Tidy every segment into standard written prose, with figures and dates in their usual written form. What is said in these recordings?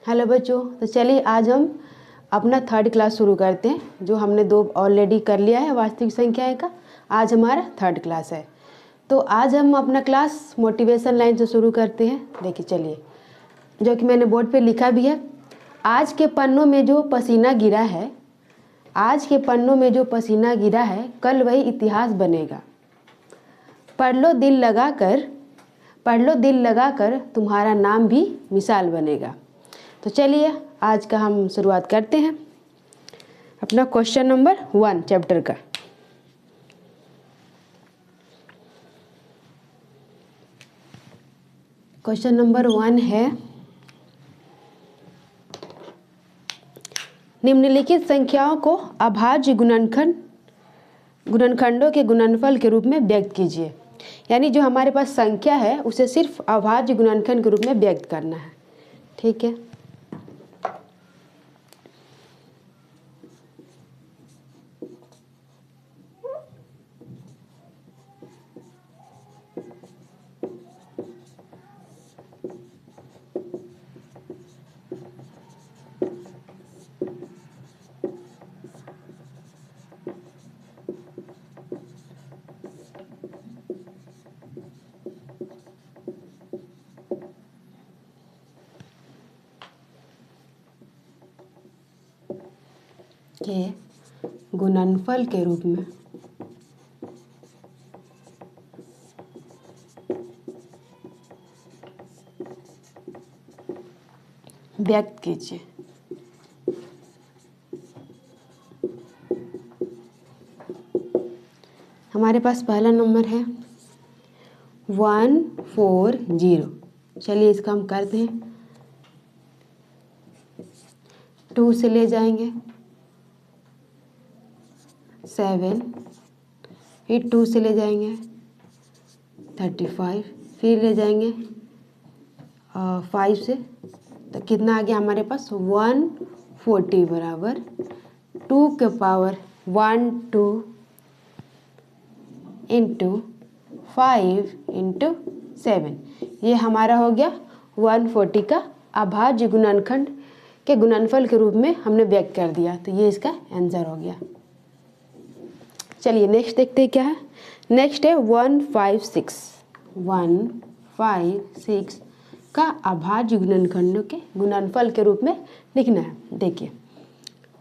Hello बच्चों, तो चलिए आज हम अपना थर्ड क्लास शुरू करते हैं। जो हमने 2 ऑलरेडी कर लिया है वास्तविक संख्याएं का, आज हमारा थर्ड क्लास है। तो आज हम अपना क्लास मोटिवेशन लाइन से शुरू करते हैं। देखिए चलिए, जो कि मैंने बोर्ड पे लिखा भी है। आज के पन्नों में जो पसीना गिरा है, आज के पन्नों में जो पसीना गिरा है, कल वही इतिहास बनेगा। पढ़ लो दिल लगाकर, पढ़ लो दिल लगाकर, तुम्हारा नाम भी मिसाल बनेगा। तो चलिए आज का हम शुरुआत करते हैं अपना क्वेश्चन नंबर 1 चैप्टर का। क्वेश्चन नंबर 1 है, निम्नलिखित संख्याओं को अभाज्य गुणनखंडों के गुणनफल के रूप में व्यक्त कीजिए। यानी जो हमारे पास संख्या है उसे सिर्फ अभाज्य गुणनखंड के रूप में व्यक्त करना है। ठीक है, के गुणनफल के रूप में व्यक्त कीजिए। हमारे पास पहला नंबर है 140। चलिए इसका हम करते हैं। 2 से ले जाएंगे 7, फिर 2 से ले जाएंगे 35, फिर ले जाएंगे 5 से, तो कितना आ गया हमारे पास 140 बराबर 2 के पावर 12 इंटू 5 इंटू 7। ये हमारा हो गया 140 का अभाज्य गुणनखंड के गुणनफल के रूप में हमने व्यक्त कर दिया। तो ये इसका आंसर हो गया। चलिए नेक्स्ट देखते हैं क्या है। नेक्स्ट है 156। 156 का अभाज्य गुणनखंडों के गुणनफल के रूप में लिखना है। देखिए,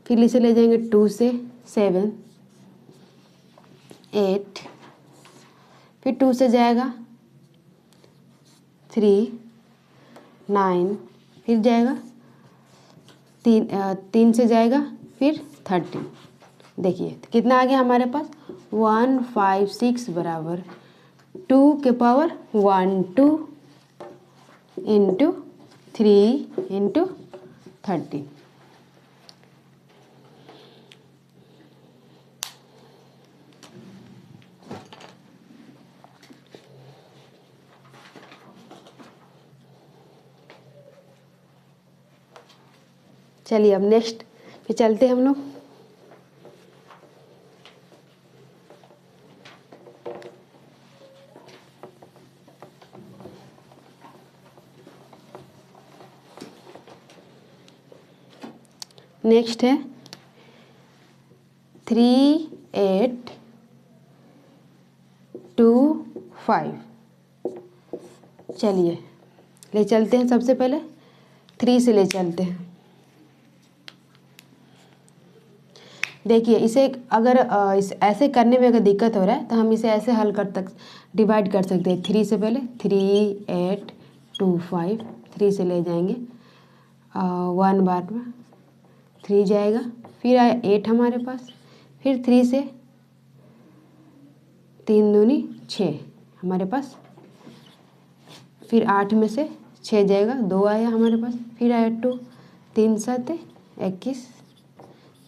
फिर इसे ले जाएंगे 2 से 7, 8, फिर 2 से जाएगा 3, 9, फिर जाएगा 3 से जाएगा फिर 13। देखिए तो कितना आ गया हमारे पास 156 बराबर 2 के पावर 12 इंटू 3 इंटू 30। चलिए अब नेक्स्ट पे चलते हैं हम लोग। नेक्स्ट है 3825। चलिए ले चलते हैं। सबसे पहले 3 से ले चलते हैं। देखिए इसे अगर ऐसे करने में अगर दिक्कत हो रहा है तो हम इसे ऐसे हल डिवाइड कर सकते हैं। 3 से पहले 3825, 3 से ले जाएंगे 1 बार में 3 जाएगा, फिर आया 8 हमारे पास, फिर 3 से 3 दूनी 6 हमारे पास, फिर 8 में से 6 जाएगा, 2 आया हमारे पास, फिर आया 2, 3 7 21,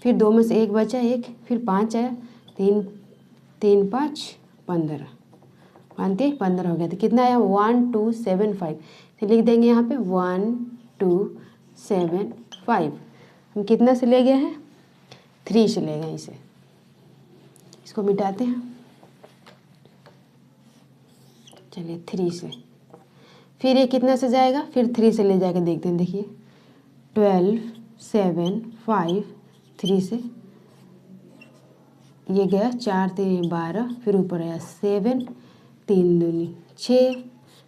फिर 2 में से 1 बचा 1, फिर 5 आया, 3 3 5 15, 15 हो गया। तो कितना आया 1275। तो लिख देंगे यहाँ पे 1275। हम कितना से ले गए हैं 3 से ले गए इसे। इसको मिटाते हैं। चलिए 3 से, फिर ये कितना से जाएगा, फिर 3 से ले जाकर देखते हैं। देखिए 12, 7, 5, 3 से ये गया 4 3 12, फिर ऊपर आया 7, 3 दूनी 6,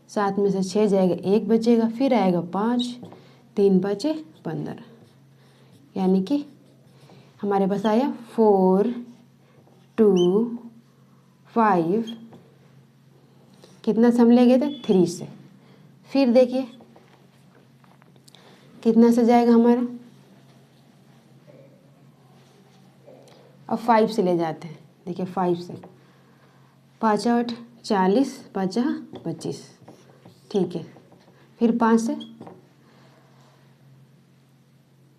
7 में से 6 जाएगा 1 बचेगा, फिर आएगा 5, 3 5 15, यानी कि हमारे पास आया 4 2 5, कितना से हम ले गए थे 3 से। फिर देखिए कितना से जाएगा हमारा, अब 5 से ले जाते हैं। देखिए 5 से 5 8 40, 5 25, ठीक है। फिर 5 से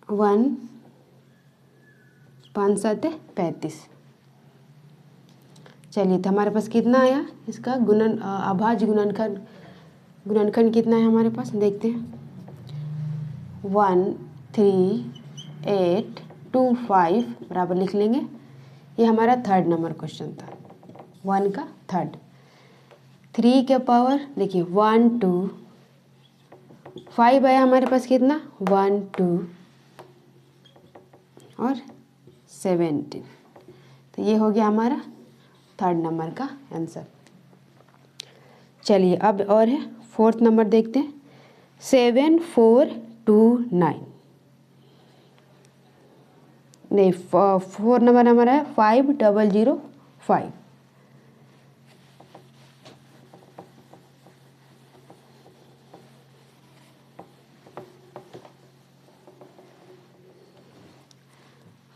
1, 5 7 35। चलिए तो हमारे पास कितना आया इसका अभाज्य गुणनखंड कितना है हमारे पास, देखते हैं। 1 3 8 2 5 बराबर लिख लेंगे। ये हमारा 3rd नंबर क्वेश्चन था, 1 का 3rd। 3 के पावर देखिए 1 2 5 आया हमारे पास कितना 1 2 और 17। तो ये हो गया हमारा 3rd नंबर का आंसर। चलिए अब और है 4th नंबर देखते हैं। 7 4 2 9, नहीं 4 नंबर हमारा है 5 0 0 5।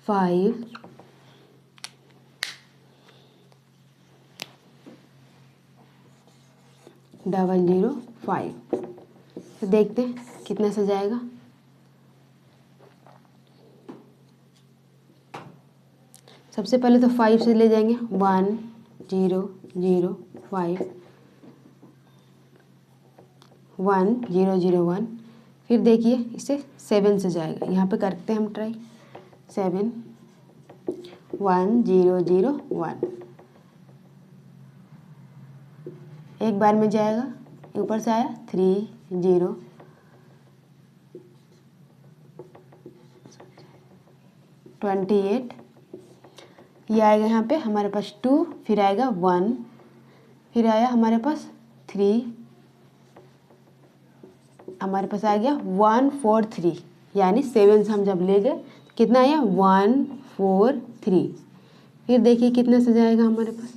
फाइव 0 0 5। तो देखते हैं कितने से जाएगा। सबसे पहले तो 5 से ले जाएंगे 1 0 0 5 1 0 0 1। फिर देखिए इसे 7 से जाएगा, यहाँ पे करते हैं हम ट्राई। 7 1 0 0 1, एक बार में जाएगा, ऊपर से आया 3 0 28। ये आएगा यहाँ पे हमारे पास 2, फिर आएगा 1, फिर आया हमारे पास 3, हमारे पास आ गया 1 4 3, यानी 7 से हम जब ले गए कितना आया 1 4 3। फिर देखिए कितने से जाएगा हमारे पास,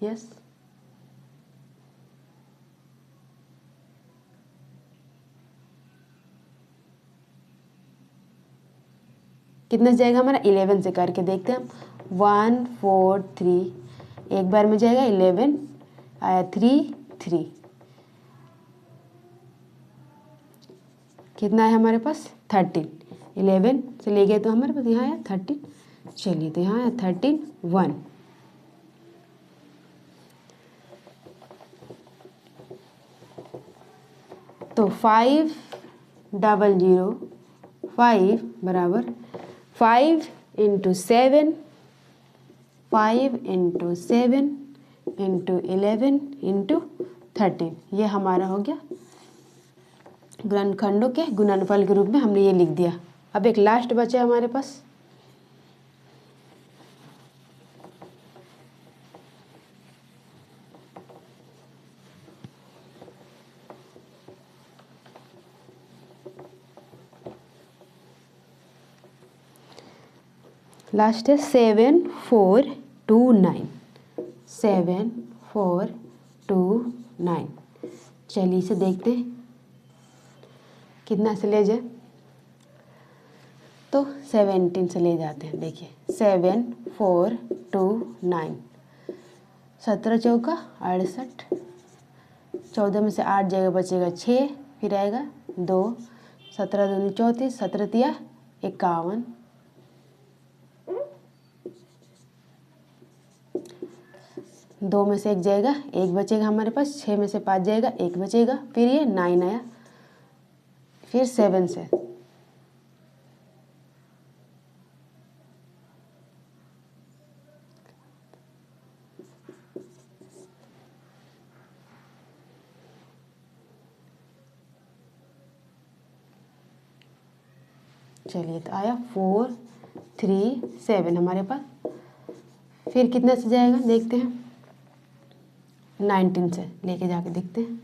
यस कितने से जाएगा हमारा 11 से करके देखते हैं हम। 1 4 3, एक बार में जाएगा 11, आया 3 3, कितना है हमारे पास 13। 11 से ले गए तो हमारे पास यहाँ आया 13। चलिए तो यहाँ आया 13 1। तो 5 0 0 5 बराबर 5 × 7, 5 × 7 × 11 × 13। ये हमारा हो गया गुणनखंडों के गुणनफल के रूप में हमने ये लिख दिया। अब एक लास्ट बचा हमारे पास, लास्ट है 7 4 2 9, 7 4 2 9। चलिए इसे देखते हैं कितना से ले जाए, तो 17 से ले जाते हैं। देखिए 7 4 2 9, 17 चौका 68, 14 में से 8 जगह बचेगा 6, फिर आएगा 2, 17 दूनी 34, 17 तिया 51, 2 में से 1 जाएगा, 1 बचेगा हमारे पास, 6 में से 5 जाएगा, 1 बचेगा, फिर ये 9 आया, फिर 7 से चलिए तो आया 4 3 7 हमारे पास। फिर कितना से जाएगा देखते हैं, 19 से लेके जाके देखते हैं।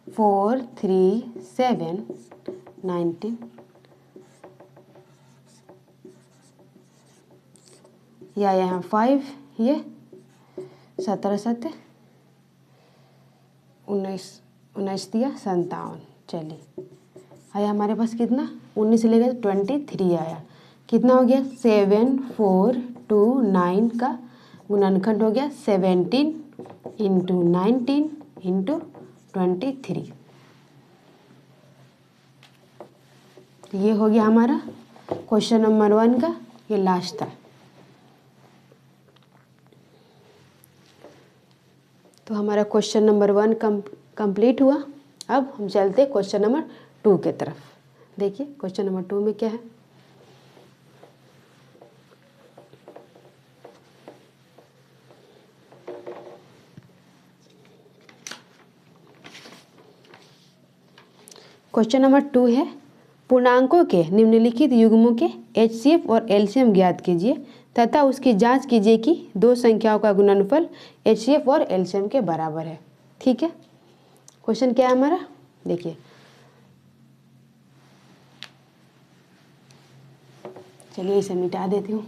4 3 7 19, या यहाँ 5, ये 17 7 19 19 दिया 57। चलिए आया हमारे पास कितना, 19 से लेकर 23 आया। कितना हो गया, 7 4 2 9 का गुणनखंड हो गया 17 इंटू 19 इंटू 23। ये हो गया हमारा क्वेश्चन नंबर 1 का, ये लास्ट था। तो हमारा क्वेश्चन नंबर 1 कंप्लीट हुआ। अब हम चलते क्वेश्चन नंबर 2 के तरफ। देखिए क्वेश्चन नंबर 2 में क्या है। क्वेश्चन नंबर 2 है, पूर्णांकों के निम्नलिखित युग्मों के HCF और LCM ज्ञात कीजिए तथा उसकी जांच कीजिए कि दो संख्याओं का गुणनफल HCF और LCM के बराबर है। ठीक है, क्वेश्चन क्या है हमारा, देखिए। चलिए इसे मिटा देती हूँ।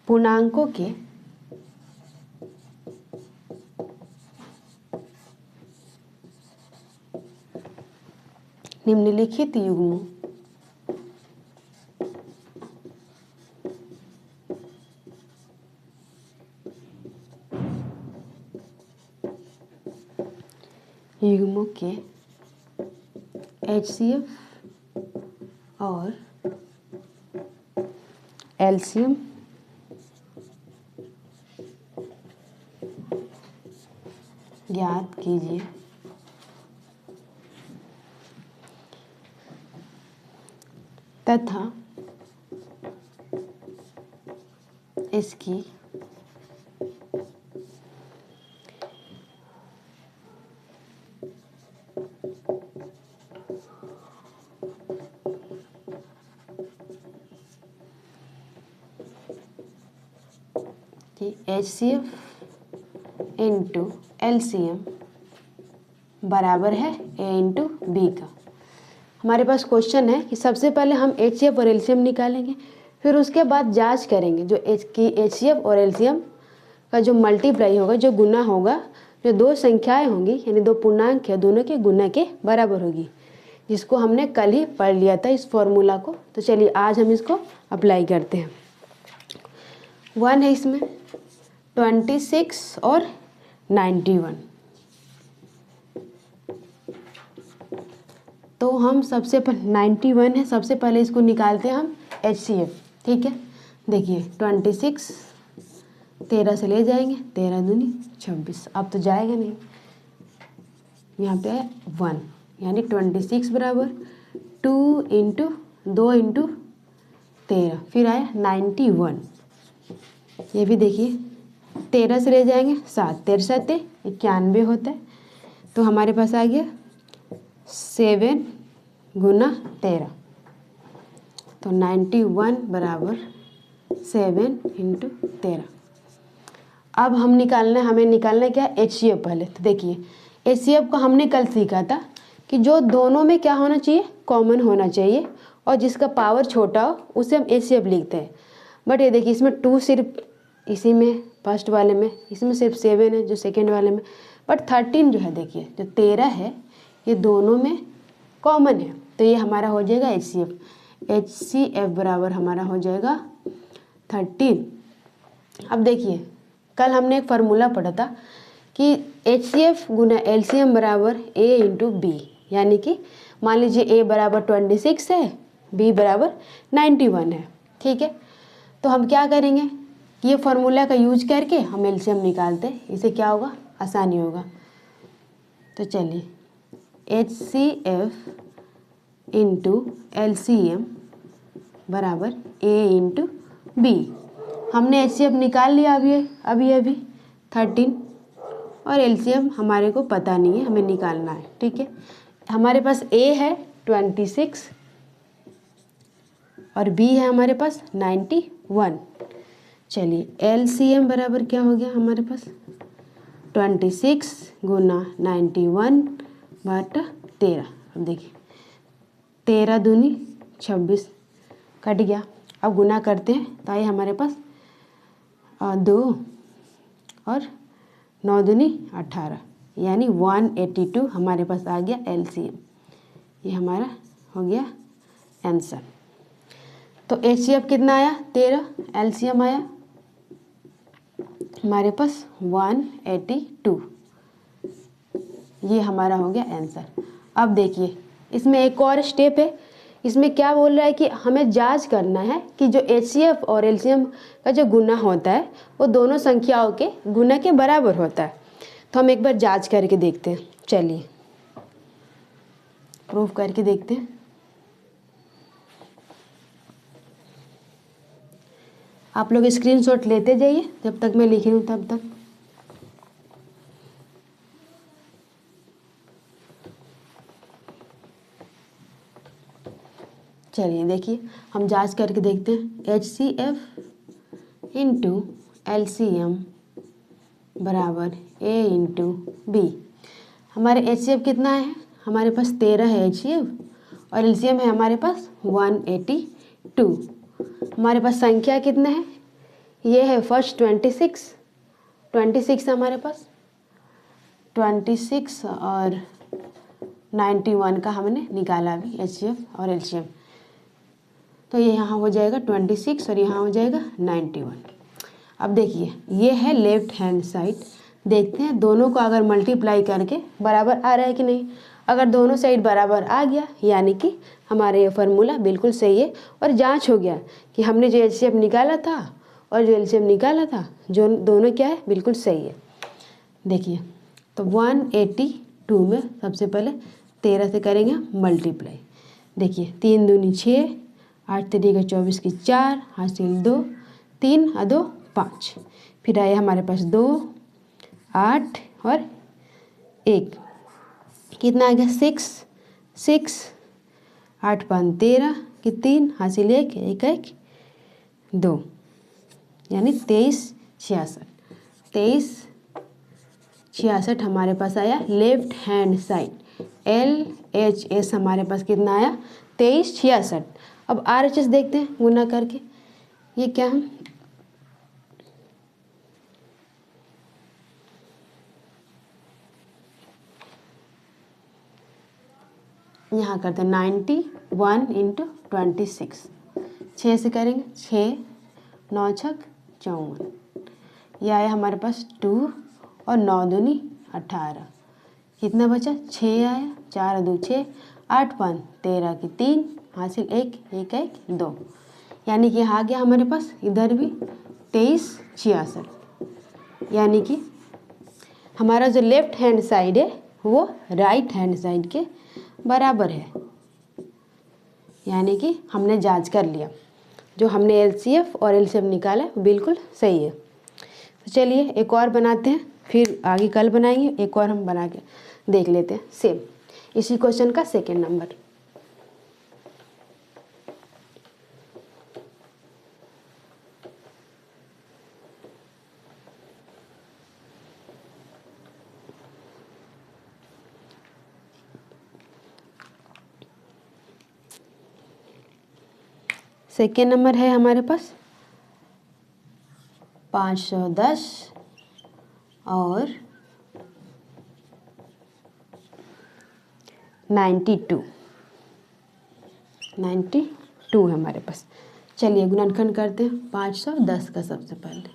पूर्णांकों के निम्नलिखित युग्मों के HCF और LCM ज्ञात कीजिए तथा इसकी HCF इंटू LCM बराबर है A इंटू B का। हमारे पास क्वेश्चन है कि सबसे पहले हम HCF और LCM निकालेंगे, फिर उसके बाद जांच करेंगे जो HCF और LCM का जो मल्टीप्लाई होगा, जो गुना होगा, जो दो संख्याएं होंगी यानी दो पूर्णांक है, दोनों के गुना के बराबर होगी, जिसको हमने कल ही पढ़ लिया था इस फॉर्मूला को। तो चलिए आज हम इसको अप्लाई करते हैं। 1 है इसमें, 26 और 91। तो हम सबसे पहले 91 है, सबसे पहले इसको निकालते हैं हम HCF। ठीक है, देखिए 26 13 से ले जाएंगे, 13 दूनी 26, अब तो जाएगा नहीं, यहाँ पे है 1 यानी 26 बराबर 2 इंटू 2 इंटू 13, फिर आया 91। ये भी देखिए 13 से ले जाएंगे 7, 13 7 91 होता है। तो हमारे पास आ गया 7 गुना 13, तो 91 बराबर 7 इंटू 13। अब हमें निकालना क्या है, HCF पहले। तो देखिए HCF को हमने कल सीखा था कि जो दोनों में क्या होना चाहिए, कॉमन होना चाहिए, और जिसका पावर छोटा हो उसे हम HCF लिखते हैं। बट ये देखिए इसमें 2 सिर्फ इसी में फर्स्ट वाले में, इसमें सिर्फ 7 है जो सेकेंड वाले में, बट 13 जो है देखिए जो 13 है ये दोनों में कॉमन है। तो ये हमारा हो जाएगा HCF बराबर हमारा हो जाएगा 13। अब देखिए कल हमने एक फार्मूला पढ़ा था कि HCF गुना LCM बराबर A इंटू B, यानी कि मान लीजिए A बराबर 26 है, B बराबर 91 है। ठीक है, तो हम क्या करेंगे, ये फार्मूला का यूज करके हम LCM निकालते हैं, इसे क्या होगा, आसानी होगा। तो चलिए HCF इंटू LCM बराबर A इंटू B। हमने HCF निकाल लिया अभी 13, और LCM हमारे को पता नहीं है, हमें निकालना है। ठीक है, हमारे पास ए है 26 और बी है हमारे पास 91। चलिए एलसीएम बराबर क्या हो गया हमारे पास 26 गुना 91 बटा 13। अब देखिए 13 दूनी 26 कट गया। अब गुना करते हैं तो आइए हमारे पास 2 और 9 दूनी 18 यानी 182 हमारे पास आ गया एलसीएम। ये हमारा हो गया आंसर। तो एचसीएफ कितना आया 13, एलसीएम आया हमारे पास 182। ये हमारा हो गया आंसर। अब देखिए इसमें एक और स्टेप है। इसमें क्या बोल रहा है कि हमें जांच करना है कि जो एचसीएफ और एलसीएम का जो गुना होता है वो दोनों संख्याओं के गुना के बराबर होता है। तो हम एक बार जांच करके देखते हैं। चलिए प्रूफ करके देखते हैं। आप लोग स्क्रीनशॉट लेते जाइए जब तक मैं लिख रही हूँ तब तक। चलिए देखिए हम जांच करके देखते हैं। HCF इंटू LCM बराबर A इंटू बी। हमारे HCF कितना है हमारे पास 13 है HCF और LCM है हमारे पास 182। हमारे पास संख्या कितना है ये है फर्स्ट 26 है हमारे पास 26 और 91 का हमने निकाला अभी HCF और LCM। तो ये यहाँ हो जाएगा 26 और यहाँ हो जाएगा 91। अब देखिए ये है लेफ्ट हैंड साइड। देखते हैं दोनों को अगर मल्टीप्लाई करके बराबर आ रहा है कि नहीं। अगर दोनों साइड बराबर आ गया यानी कि हमारा ये फार्मूला बिल्कुल सही है और जांच हो गया कि हमने जो एचसीएफ निकाला था और जो एलसीएम निकाला था जो दोनों क्या है बिल्कुल सही है। देखिए तो 182 में सबसे पहले 13 से करेंगे मल्टीप्लाई। देखिए 3 दूनी 6, 8 3 24 की 4 हासिल 2, 3 और 2 5। फिर आए हमारे पास 2 8 और 1 कितना आ गया 6 8 5 13 की 3 हासिल 1 1 1 2 यानी 23 66 हमारे पास आया लेफ्ट हैंड साइड। LHS हमारे पास कितना आया 23 66। अब RHS देखते हैं गुना करके। ये क्या है यहाँ करते हैं 91 इंटू 26। 6 से करेंगे 6 9 छक 54। यह आया हमारे पास 2 और 9 दूनी 18। कितना बचा 6 आया 4 2 6 8 5 13 की 3 हासिल 1 1 1 2 यानी कि यहाँ आ गया हमारे पास इधर भी 23 66। यानी कि हमारा जो लेफ्ट हैंड साइड है वो राइट हैंड साइड के बराबर है। यानी कि हमने जांच कर लिया जो हमने एलसीएफ और एलसीएम निकाला बिल्कुल सही है। तो चलिए एक और बनाते हैं फिर आगे कल बनाएंगे। एक और हम बना के देख लेते हैं सेम इसी क्वेश्चन का सेकेंड नंबर। सेकेंड नंबर है हमारे पास 510 और 92 है हमारे पास। चलिए गुणनखंड करते हैं 510 का। सबसे पहले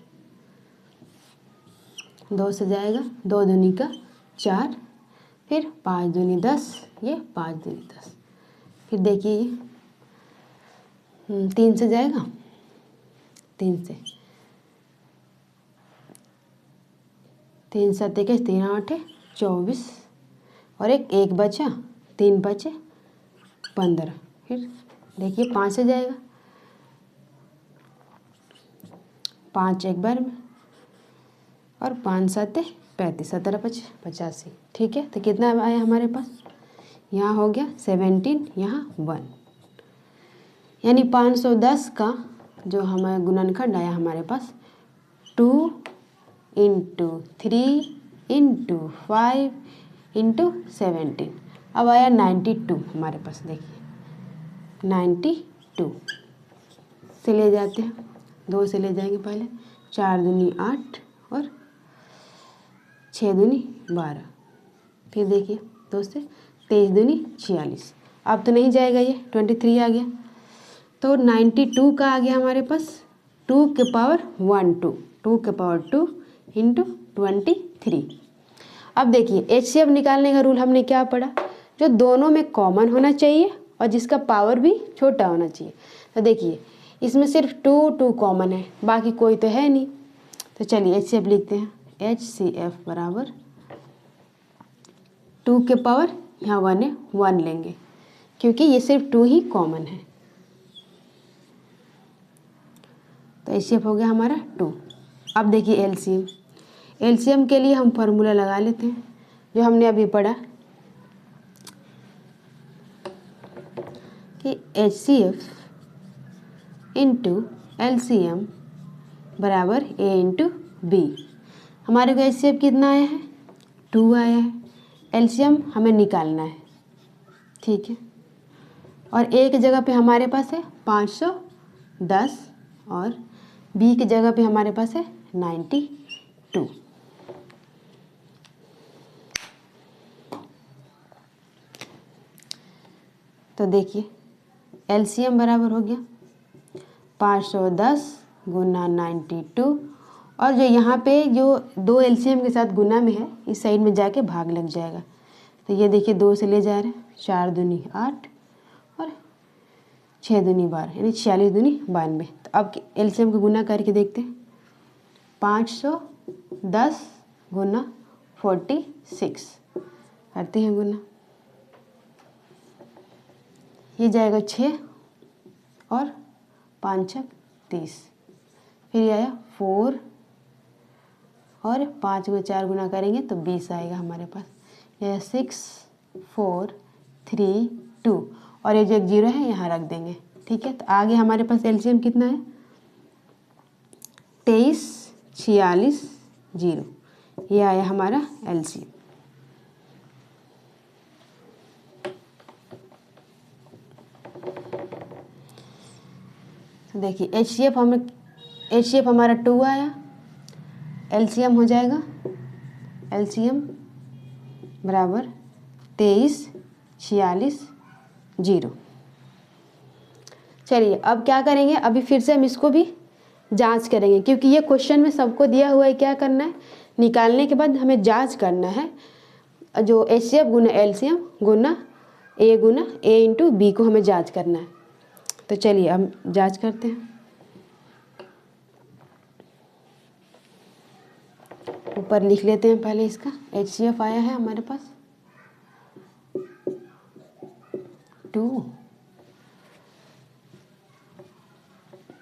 2 से जाएगा 2 दूनी का 4 फिर 5 दूनी 10 ये 5 दूनी 10। फिर देखिए 3 से जाएगा 3 से 3 7 21 3 8 24 और एक बचा 3 बचे 15। फिर देखिए 5 से जाएगा 5 एक बार में और 5 7 35 17 85। ठीक है तो कितना आया हमारे पास यहाँ हो गया 17, यहाँ 1, यानी 510 का जो हमारा गुणनखंड आया हमारे पास 2 × 3 × 5 × 17, अब आया 92 हमारे पास। देखिए 92 से ले जाते हैं, 2 से ले जाएंगे पहले, 4 दूनी 8 और 6 दूनी 12, फिर देखिए 2 से 23 दूनी 46, अब तो नहीं जाएगा, ये 23 आ गया। तो 92 का आ गया हमारे पास 2 के पावर 1 2 2 के पावर 2 × 23। अब देखिए HCF निकालने का रूल हमने क्या पढ़ा, जो दोनों में कॉमन होना चाहिए और जिसका पावर भी छोटा होना चाहिए। तो देखिए इसमें सिर्फ 2 2 कॉमन है, बाकी कोई तो है नहीं। तो चलिए HCF लिखते हैं, HCF बराबर 2 के पावर यहाँ 1 है, 1 लेंगे क्योंकि ये सिर्फ 2 ही कॉमन है। तो HCF हो गया हमारा 2। अब देखिए LCM के लिए हम फॉर्मूला लगा लेते हैं जो हमने अभी पढ़ा कि HCF × LCM बराबर A × B। हमारे को HCF कितना आया है, 2 आया है, LCM हमें निकालना है, ठीक है। और A की जगह पे हमारे पास है 510 और B की जगह पे हमारे पास है 92। तो देखिए LCM बराबर हो गया 510 गुना 92, और जो यहाँ पे जो 2 LCM के साथ गुना में है, इस साइड में जाके भाग लग जाएगा। तो ये देखिए 2 से ले जा रहे हैं, 4 दूनी 8 और 6 दूनी 12, यानी 46 दूनी 92। तो अब LCM को गुना करके देखते हैं, 510 गुना 46 करते हैं गुना, ये जाएगा 6 और 5 × 30, फिर ये आया 4 और 5 को 4 गुना करेंगे तो 20 आएगा हमारे पास। यह 6 4 3 2 और ये जो एक 0 है यहाँ रख देंगे, ठीक है। तो आगे हमारे पास LCM कितना है, 23 46 0, ये आया हमारा LCM। तो देखिए HCF हमारा 2 आया, LCM हो जाएगा, LCM बराबर 23 46 0। चलिए अब क्या करेंगे, अभी फिर से हम इसको भी जांच करेंगे क्योंकि ये क्वेश्चन में सबको दिया हुआ है, क्या करना है, निकालने के बाद हमें जांच करना है, जो HCF Guna LCM Guna A × B को हमें जांच करना है। तो चलिए हम जांच करते हैं। ऊपर लिख लेते हैं पहले इसका, HCF आया है हमारे पास 2,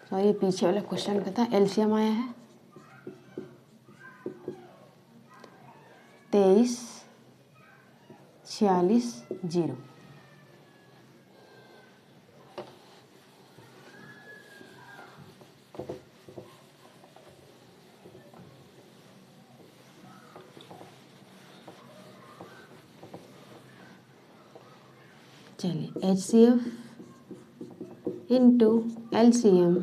सॉरी पीछे वाला क्वेश्चन का था, LCM आया है 23 46 0। चलिए HCF × LCM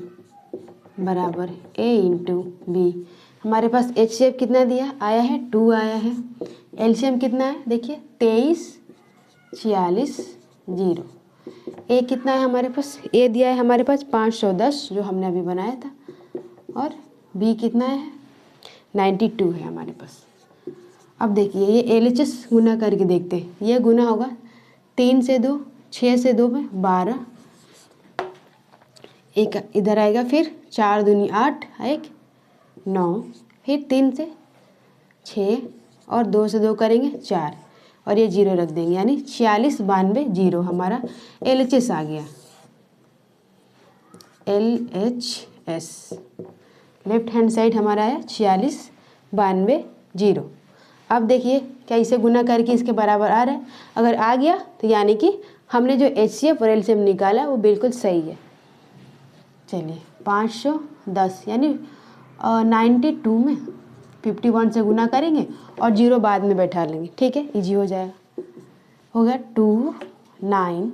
बराबर A × B। हमारे पास HCF कितना दिया आया है, 2 आया है, LCM कितना है देखिए 23 46 0। A कितना है हमारे पास, A दिया है हमारे पास 510 जो हमने अभी बनाया था, और B कितना है 92 है हमारे पास। अब देखिए ये LHS गुना करके देखते हैं, ये गुना होगा 3 से 2 6 से 2 में 12, एक इधर आएगा, फिर 4 दूनी 8 एक 9, फिर 3 से 6 और 2 से 2 करेंगे 4 और ये 0 रख देंगे, यानी 46 92 0 हमारा LHS आ गया। LHS लेफ्ट हैंड साइड हमारा है 46 92 0। अब देखिए क्या इसे गुना करके इसके बराबर आ रहा है। अगर आ गया तो यानी कि हमने जो HCF और LCM निकाला वो बिल्कुल सही है। चलिए 510 यानी 92 में 51 से गुना करेंगे और 0 बाद में बैठा लेंगे, ठीक है, इजी हो जाएगा। हो गया 2 9,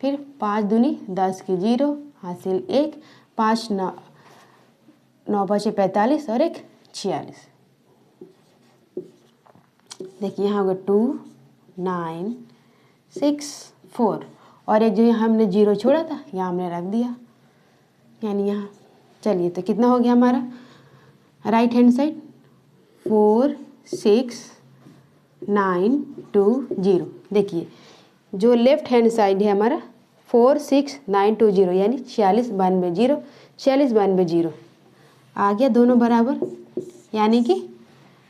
फिर 5 दूनी 10 की 0 हासिल 1, 5 9 5 45 और 1 46। देखिए यहाँ होगा 2 9 6 4 और एक जो यहाँ हमने 0 छोड़ा था यहाँ हमने रख दिया, यानी यहाँ। चलिए तो कितना हो गया हमारा राइट हैंड साइड 4 6 9 2 0। देखिए जो लेफ्ट हैंड साइड है हमारा 4 6 9 2 0 यानी 46 92 0, 46 92 0 आ गया दोनों बराबर, यानी कि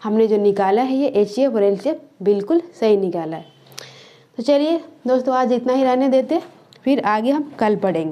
हमने जो निकाला है ये HCF और LCM बिल्कुल सही निकाला है। तो चलिए दोस्तों आज इतना ही रहने देते, फिर आगे हम कल पढ़ेंगे।